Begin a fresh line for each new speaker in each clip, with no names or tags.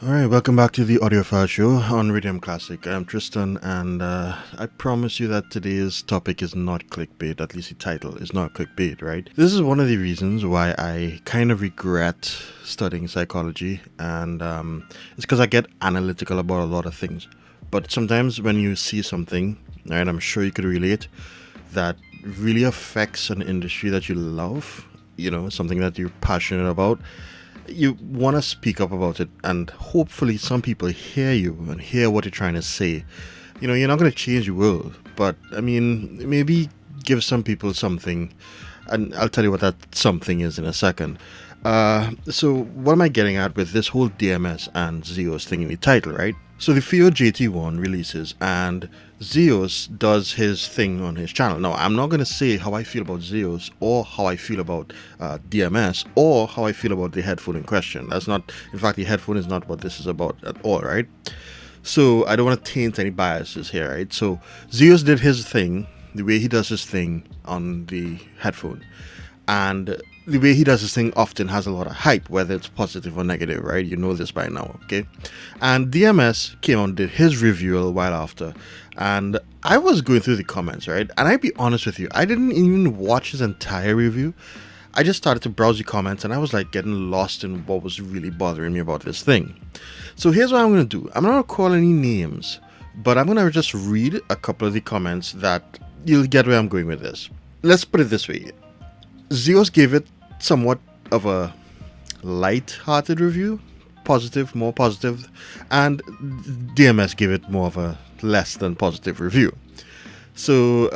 Alright, welcome back to the Audiophile Show on Radium Classic. I'm Tristan, and I promise you that today's topic is not clickbait, at least the title is not clickbait, right? This is one of the reasons why I kind of regret studying psychology, and it's because I get analytical about a lot of things. But sometimes when you see something, right, I'm sure you could relate, that really affects an industry that you love, something that you're passionate about, you want to speak up about it, and hopefully some people hear you and hear what you're trying to say. You're not going to change the world, but maybe give some people something, and I'll tell you what that something is in a second. So what am I getting at with this whole DMS and Zeus thing in the title, right? So the FIO JT1 releases, and Zeus does his thing on his channel. Now, I'm not going to say how I feel about Zeus or how I feel about DMS or how I feel about the headphone in question. That's not, in fact, the headphone is not what this is about at all, right? So I don't want to taint any biases here, right? So Zeus did his thing, the way he does his thing on the headphone. And the way he does his thing often has a lot of hype, whether it's positive or negative, right? You know this by now, okay? And DMS came on, did his review a while after, and I was going through the comments, right? And I'd be honest with you, I didn't even watch his entire review. I just started to browse the comments, and I was like getting lost in what was really bothering me about this thing. So here's what I'm going to do. I'm not going to call any names, but I'm going to just read a couple of the comments that you'll get where I'm going with this. Let's put it this way. Zeus gave it somewhat of a light-hearted review, more positive, and DMS gave it more of a less than positive review. So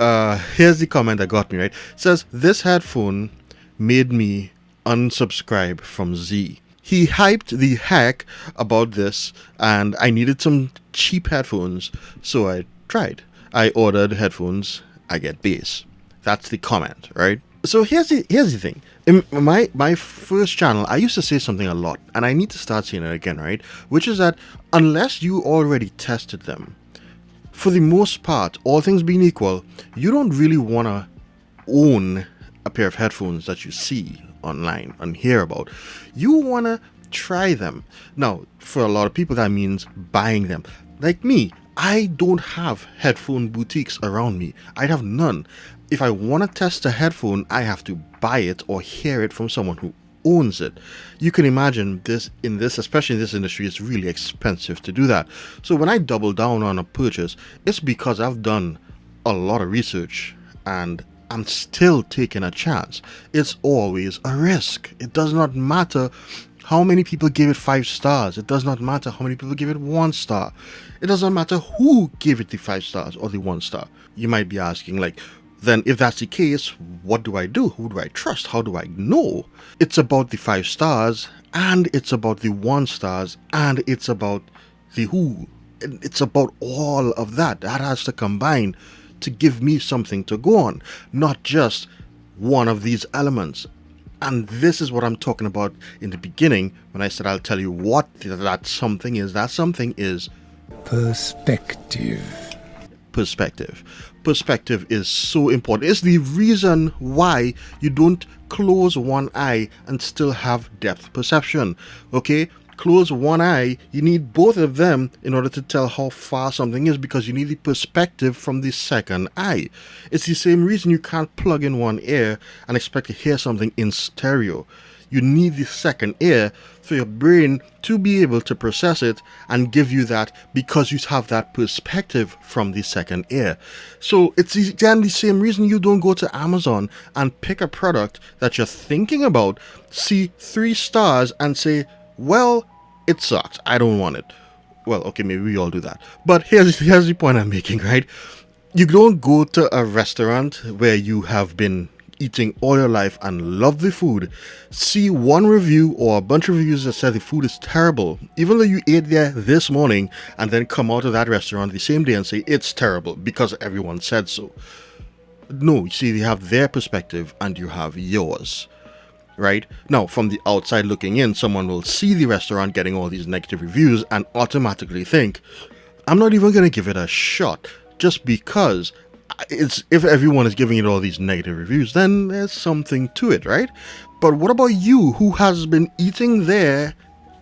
here's the comment that got me, right? It says, "This headphone made me unsubscribe from Z. He hyped the heck about this, and I needed some cheap headphones, so I tried. I ordered headphones, I get bass." That's the comment, right? So here's the thing. In my first channel, I used to say something a lot, and I need to start saying it again, right? Which is that unless you already tested them, for the most part, all things being equal, you don't really want to own a pair of headphones that you see online and hear about. You want to try them. Now, for a lot of people, that means buying them. Like me, I don't have headphone boutiques around me. I have none. If I want to test a headphone, I have to buy it or hear it from someone who owns it. You can imagine especially in this industry, it's really expensive to do that. So when I double down on a purchase, it's because I've done a lot of research and I'm still taking a chance. It's always a risk. It does not matter how many people gave it 5 stars. It does not matter how many people give it 1 star. It doesn't matter who gave it the 5 stars or the 1 star. You might be asking, like, then if that's the case, what do I do? Who do I trust? How do I know? It's about the 5 stars, and it's about the 1 stars, and it's about the who. It's about all of that. That has to combine to give me something to go on, not just one of these elements. And this is what I'm talking about in the beginning when I said I'll tell you what that something is. That something is
perspective.
Perspective is so important. It's the reason why you don't close one eye and still have depth perception. Okay? Close one eye, you need both of them in order to tell how far something is, because you need the perspective from the second eye. It's the same reason you can't plug in one ear and expect to hear something in stereo. You need the second ear for your brain to be able to process it and give you that, because you have that perspective from the second ear. So it's again the same reason you don't go to Amazon and pick a product that you're thinking about, see 3 stars and say, well, it sucks, I don't want it. Well, okay, maybe we all do that. But here's the point I'm making, right? You don't go to a restaurant where you have been eating all your life and love the food, see one review or a bunch of reviews that said the food is terrible, even though you ate there this morning, and then come out of that restaurant the same day and say it's terrible because everyone said so. No, you see, they have their perspective and you have yours. Right? Now, from the outside looking in, someone will see the restaurant getting all these negative reviews and automatically think, I'm not even going to give it a shot, just because if everyone is giving it all these negative reviews, then there's something to it, right? But what about you, who has been eating there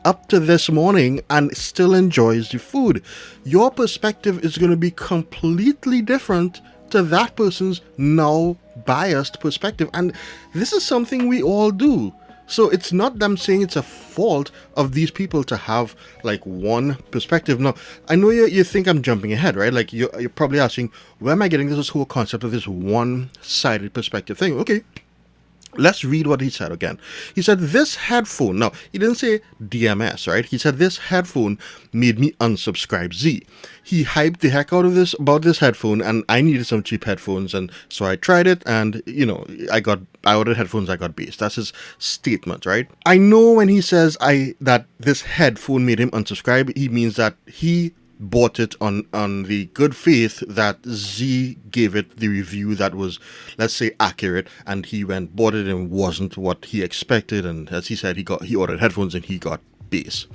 up to this morning and still enjoys the food. Your perspective is going to be completely different to that person's now biased perspective. And this is something we all do. So it's not them saying it's a fault of these people to have like one perspective. Now, I know you think I'm jumping ahead, right? Like you're probably asking, where am I getting this whole concept of this one-sided perspective thing? Okay, let's read what he said again. He said, this headphone, now he didn't say DMS, right? He said, this headphone made me unsubscribe Z. He hyped the heck out of this about this headphone, and I needed some cheap headphones, and so I tried it, and I ordered headphones, I got bass. That's his statement, right? I know when he says that this headphone made him unsubscribe, he means that he bought it on the good faith that Z gave it the review that was, let's say, accurate, and he bought it and wasn't what he expected, and as he said, he ordered headphones and he got bass.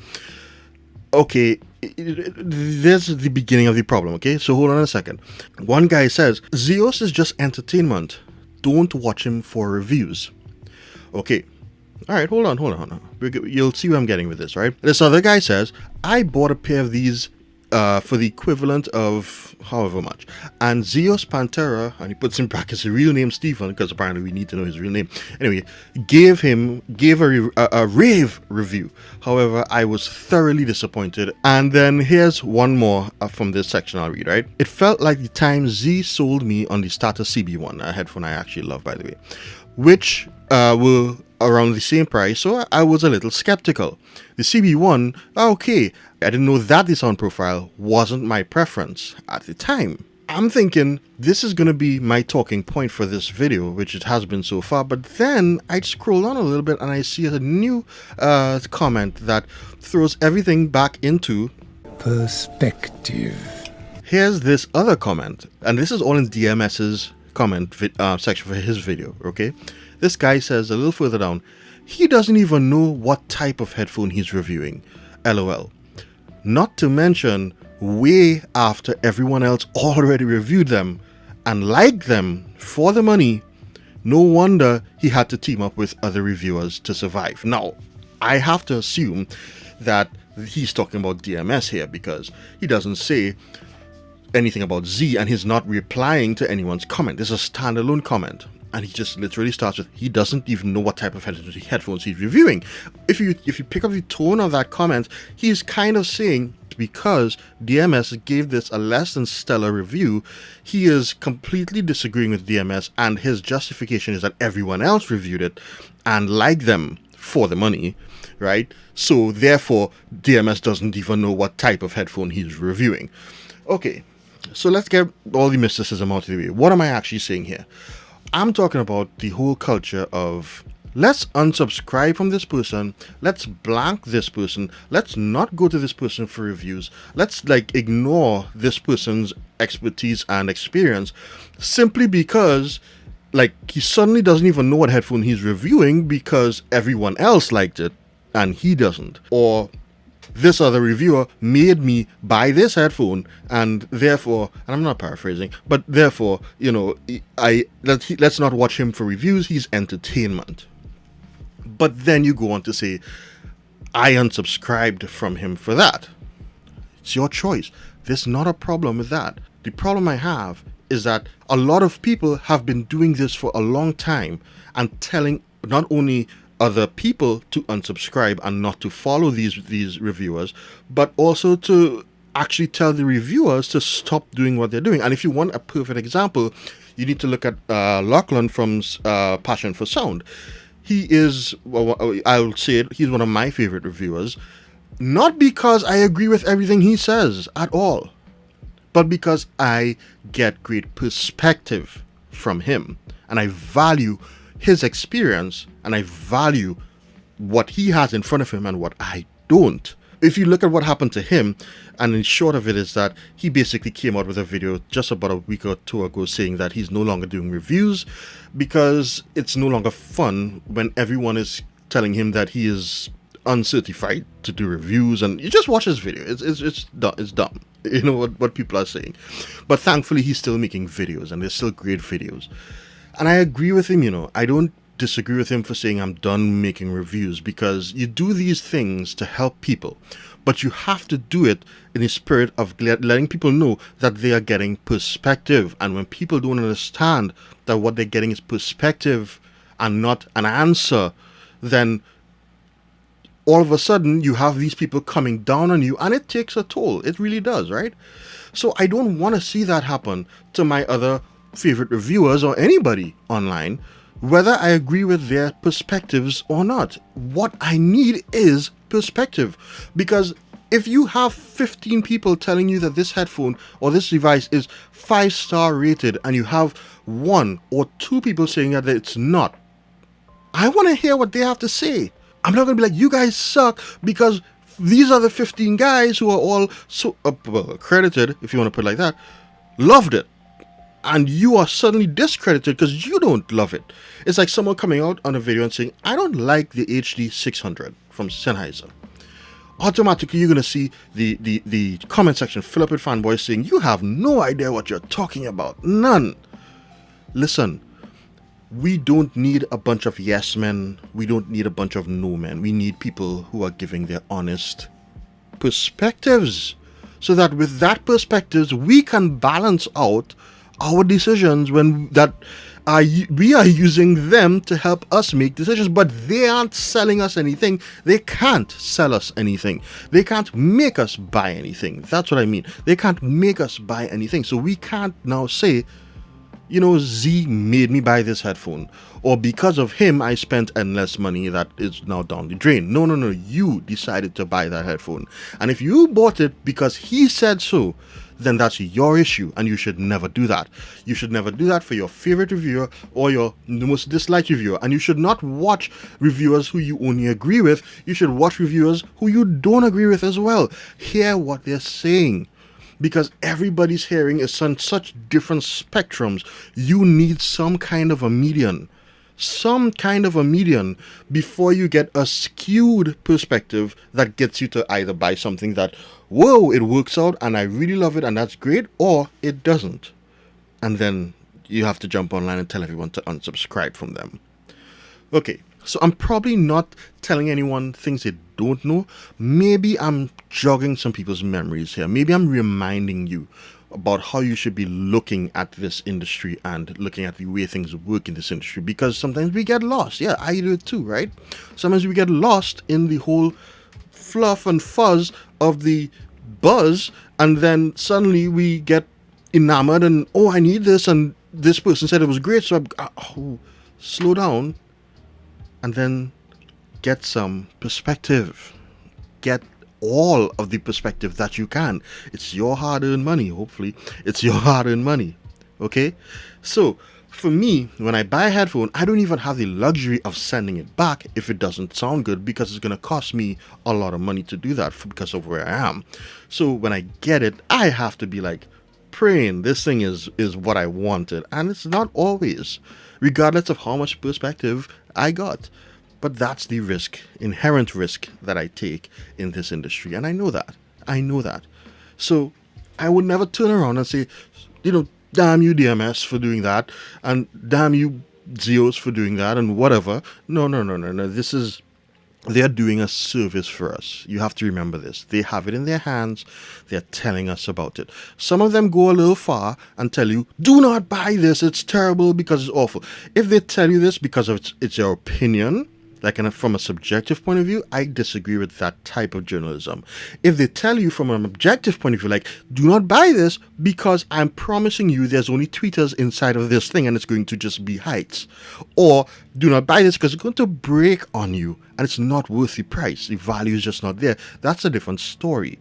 Okay, there's the beginning of the problem, okay? So hold on a second. One guy says, Zeus is just entertainment. Don't watch him for reviews. Okay. All right, hold on. You'll see where I'm getting with this, right? This other guy says, I bought a pair of these for the equivalent of however much. And Zeus Pantera, and he puts in brackets his real name, Stephen, because apparently we need to know his real name. Anyway, gave a rave review. However, I was thoroughly disappointed. And then here's one more from this section I'll read, right? It felt like the time Z sold me on the starter CB1, a headphone I actually love, by the way, which were around the same price, so I was a little skeptical. The CB1, okay, I didn't know that the sound profile wasn't my preference at the time. I'm thinking this is going to be my talking point for this video, which it has been so far, but then I scroll on a little bit and I see a new comment that throws everything back into
perspective.
Here's this other comment, and this is all in DMS's comment section for his video, okay? This guy says a little further down, he doesn't even know what type of headphone he's reviewing. LOL. Not to mention, way after everyone else already reviewed them and liked them for the money. No wonder he had to team up with other reviewers to survive. Now, I have to assume that he's talking about DMS here because he doesn't say anything about Z and he's not replying to anyone's comment. This is a standalone comment. And he just literally starts with, he doesn't even know what type of headphones he's reviewing. If you pick up the tone of that comment, he's kind of saying, because DMS gave this a less than stellar review, he is completely disagreeing with DMS, and his justification is that everyone else reviewed it and liked them for the money, right? So therefore, DMS doesn't even know what type of headphone he's reviewing. Okay, so let's get all the mysticism out of the way. What am I actually saying here? I'm talking about the whole culture of let's unsubscribe from this person, let's blank this person, let's not go to this person for reviews, let's ignore this person's expertise and experience simply because he suddenly doesn't even know what headphone he's reviewing because everyone else liked it and he doesn't. Or this other reviewer made me buy this headphone, and therefore, and I'm not paraphrasing, but therefore, let's not watch him for reviews, he's entertainment. But then you go on to say, I unsubscribed from him for that. It's your choice. There's not a problem with that. The problem I have is that a lot of people have been doing this for a long time and telling not only other people to unsubscribe and not to follow these reviewers, but also to actually tell the reviewers to stop doing what they're doing. And if you want a perfect example, you need to look at Lachlan from Passion for Sound. He is, I'll say it, he's one of my favorite reviewers, not because I agree with everything he says at all, but because I get great perspective from him, and I value his experience, and I value what he has in front of him and what I don't. If you look at what happened to him, and in short of it is that he basically came out with a video just about a week or two ago saying that he's no longer doing reviews because it's no longer fun when everyone is telling him that he is uncertified to do reviews, and you just watch his video. It's dumb. You know what people are saying. But thankfully he's still making videos, and they're still great videos. And I agree with him, I don't disagree with him for saying I'm done making reviews, because you do these things to help people, but you have to do it in the spirit of letting people know that they are getting perspective. And when people don't understand that what they're getting is perspective and not an answer, then all of a sudden you have these people coming down on you, and it takes a toll. It really does, right? So I don't want to see that happen to my other favorite reviewers or anybody online, whether I agree with their perspectives or not. What I need is perspective, because if you have 15 people telling you that this headphone or this device is 5-star rated, and you have 1 or 2 people saying that it's not, I want to hear what they have to say. I'm not going to be like, you guys suck, because these are the 15 guys who are all so accredited, if you want to put it like that, loved it. And you are suddenly discredited because you don't love it. It's like someone coming out on a video and saying, I don't like the HD 600 from Sennheiser. Automatically, you're going to see the comment section fill up with fanboys saying, you have no idea what you're talking about. None. Listen, we don't need a bunch of yes men. We don't need a bunch of no men. We need people who are giving their honest perspectives, so that with that perspectives, we can balance out our decisions when we are using them to help us make decisions. But they aren't selling us anything. They can't sell us anything. They can't make us buy anything. That's what I mean. They can't make us buy anything. So we can't now say, you know, Z made me buy this headphone, or because of him I spent endless money that is now down the drain. No, you decided to buy that headphone, and if you bought it because he said so, then that's your issue, and you should never do that. You should never do that for your favorite reviewer or your most disliked reviewer. And you should not watch reviewers who you only agree with. You should watch reviewers who you don't agree with as well. Hear what they're saying, because everybody's hearing is on such different spectrums. You need some kind of a median. Before you get a skewed perspective that gets you to either buy something that, whoa, it works out and I really love it and that's great, or it doesn't. And then you have to jump online and tell everyone to unsubscribe from them. Okay, so I'm probably not telling anyone things they don't know. Maybe I'm jogging some people's memories here. Maybe I'm reminding you about how you should be looking at this industry and looking at the way things work in this industry, because sometimes we get lost. Yeah, I do it too, right? Sometimes we get lost in the whole fluff and fuzz of the buzz, and then suddenly we get enamored and, oh, I need this, and this person said it was great, so slow down and then get some perspective. Get all of the perspective that you can. It's your hard-earned money. Hopefully it's your hard-earned money. Okay, so for me, when I buy a headphone, I don't even have the luxury of sending it back if it doesn't sound good, because it's going to cost me a lot of money to do that because of where I am. So when I get it, I have to be like praying this thing is what I wanted, and it's not always, regardless of how much perspective I got. But that's the inherent risk that I take in this industry. And I know that. So I would never turn around and say, damn you DMS for doing that, and damn you Zeos for doing that, and whatever. No. They're doing a service for us. You have to remember this. They have it in their hands. They're telling us about it. Some of them go a little far and tell you, do not buy this. It's terrible because it's awful. If they tell you this because it's your opinion, like from a subjective point of view, I disagree with that type of journalism. If they tell you from an objective point of view, like, do not buy this because I'm promising you there's only tweeters inside of this thing and it's going to just be heights. Or do not buy this because it's going to break on you and it's not worth the price. The value is just not there. That's a different story.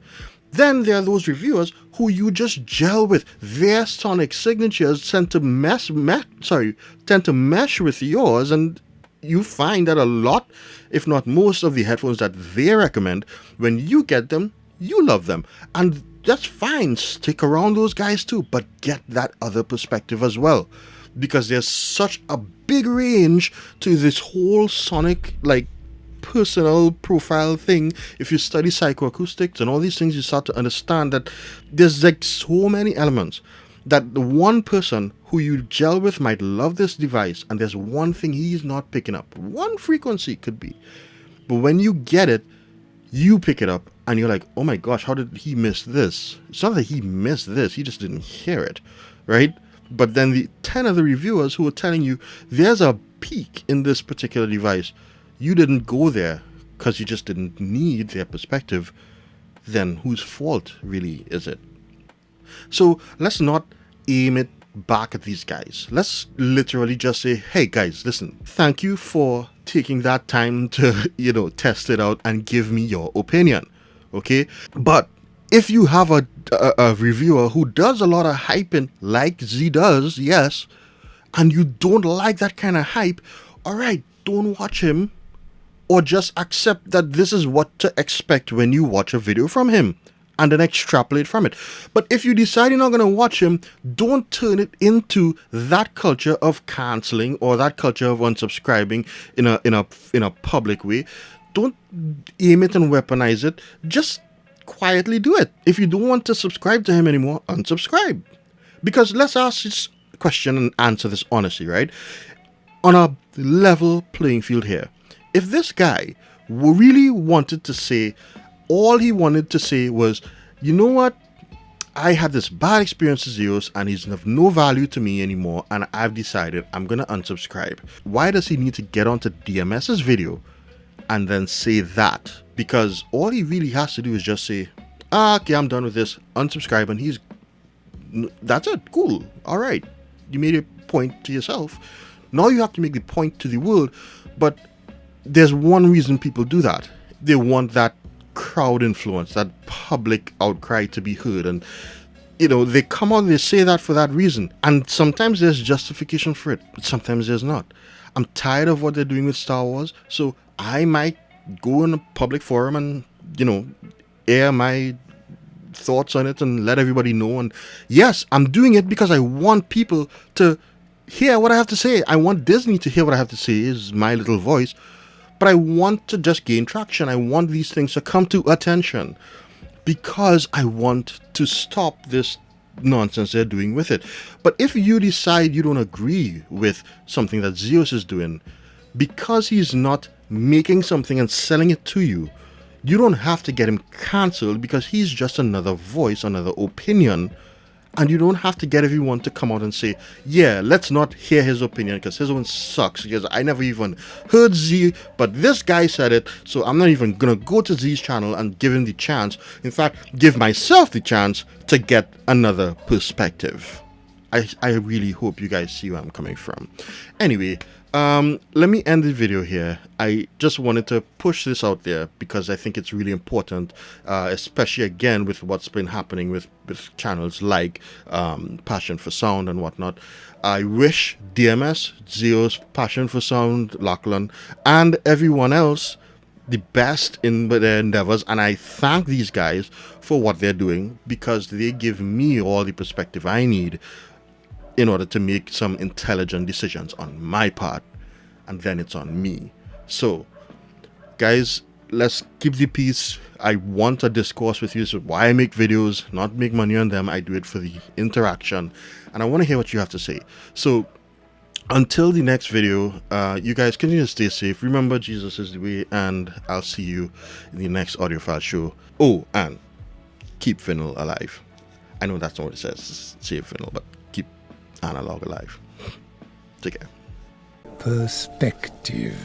Then there are those reviewers who you just gel with. Their sonic signatures tend to mesh with yours, and you find that a lot, if not most, of the headphones that they recommend, when you get them, you love them. And that's fine. Stick around those guys too, but get that other perspective as well. Because there's such a big range to this whole sonic, personal profile thing. If you study psychoacoustics and all these things, you start to understand that there's so many elements. that the one person who you gel with might love this device, and there's one thing he's not picking up. One frequency could be. But when you get it, you pick it up and you're like, oh my gosh, how did he miss this? It's not that he missed this, he just didn't hear it, right? But then the 10 other reviewers who are telling you there's a peak in this particular device, you didn't go there because you just didn't need their perspective, then whose fault really is it? So let's not aim it back at these guys. Let's literally just say, hey guys, listen, thank you for taking that time to, test it out and give me your opinion. Okay? But if you have a reviewer who does a lot of hyping like Z does, yes, and you don't like that kind of hype, all right, don't watch him, or just accept that this is what to expect when you watch a video from him, and then extrapolate from it. But if you decide you're not going to watch him, don't turn it into that culture of canceling or that culture of unsubscribing in a public way. Don't aim it and weaponize it. Just quietly do it. If you don't want to subscribe to him anymore, unsubscribe. Because let's ask this question and answer this honestly, right? On a level playing field here. If this guy really wanted to say, all he wanted to say was, you know what? I had this bad experience with Zeus and he's of no value to me anymore, and I've decided I'm going to unsubscribe. Why does he need to get onto DMS's video and then say that? Because all he really has to do is just say, okay, I'm done with this, unsubscribe, and that's it, cool, all right. You made a point to yourself. Now you have to make the point to the world. But there's one reason people do that. They want that crowd influence, that public outcry to be heard, and they come out, they say that for that reason, and sometimes there's justification for it, but sometimes there's not. I'm tired of what they're doing with Star Wars, so I might go in a public forum and air my thoughts on it and let everybody know. And yes, I'm doing it because I want people to hear what I have to say. I want Disney to hear what I have to say, is my little voice. But I want to just gain traction. I want these things to come to attention because I want to stop this nonsense they're doing with it. But if you decide you don't agree with something that Zeus is doing, because he's not making something and selling it to you, you don't have to get him cancelled because he's just another voice, another opinion. And you don't have to get everyone to come out and say, yeah, let's not hear his opinion because his one sucks, because I never even heard Z, but this guy said it, so I'm not even going to go to Z's channel and give him the chance. In fact, give myself the chance to get another perspective. I really hope you guys see where I'm coming from. Anyway, let me end the video here. I just wanted to push this out there because I think it's really important, especially again with what's been happening with channels like Passion for Sound and whatnot. I wish DMS, Zeus, Passion for Sound, Lachlan, and everyone else the best in their endeavors, and I thank these guys for what they're doing because they give me all the perspective I need in order to make some intelligent decisions on my part, and then it's on me. So guys, let's keep the peace. I want a discourse with you. So why I make videos, not make money on them. I do it for the interaction, and I want to hear what you have to say. So until the next video, you guys continue to stay safe. Remember, Jesus is the way, and I'll see you in the next audiophile show. Oh, and keep vinyl alive. I know that's not what it says, save vinyl, but keep analog alive. Take care.
Perspective.